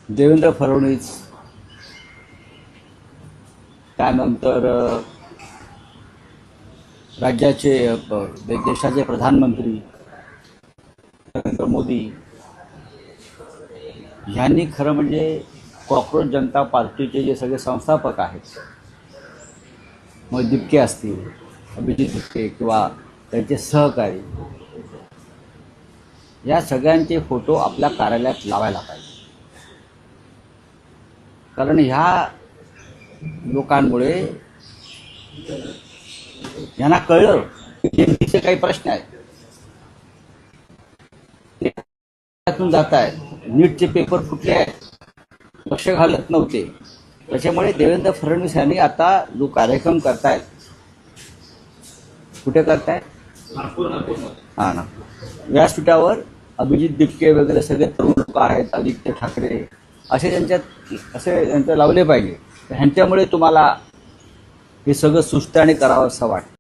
देवेंद्र फडणवीस, त्यानंतर राज्याचे देशाचे प्रधानमंत्री नरेंद्र मोदी यांनी खरं म्हणजे कॉक्रोच जनता पार्टीचे जे सगळे संस्थापक आहेत, मग दिपके असतील, अभिजित दिपके किंवा त्यांचे सहकारी, या सगळ्यांचे फोटो आपल्या कार्यालयात लावायला पाहिजे. कारण ह्या लोकांमुळे यांना कळलं की नेमकीचे काही प्रश्न आहेत, ते त्यातून जात आहेत. नीटचे पेपर फुटले आहेत, लक्ष घालत नव्हते. त्याच्यामुळे देवेंद्र फडणवीस यांनी आता जो कार्यक्रम करतायत, कुठे करतायत, हां ना, व्यासपीठावर अभिजित दिपके वगैरे सगळे तरुण लोक आहेत, आदित्य ठाकरे, असे त्यांचे लावले पाहिजे. ह्यांच्यामुळे तुम्हाला हे सगळं सुस्त आणि करावं असं वाटतं.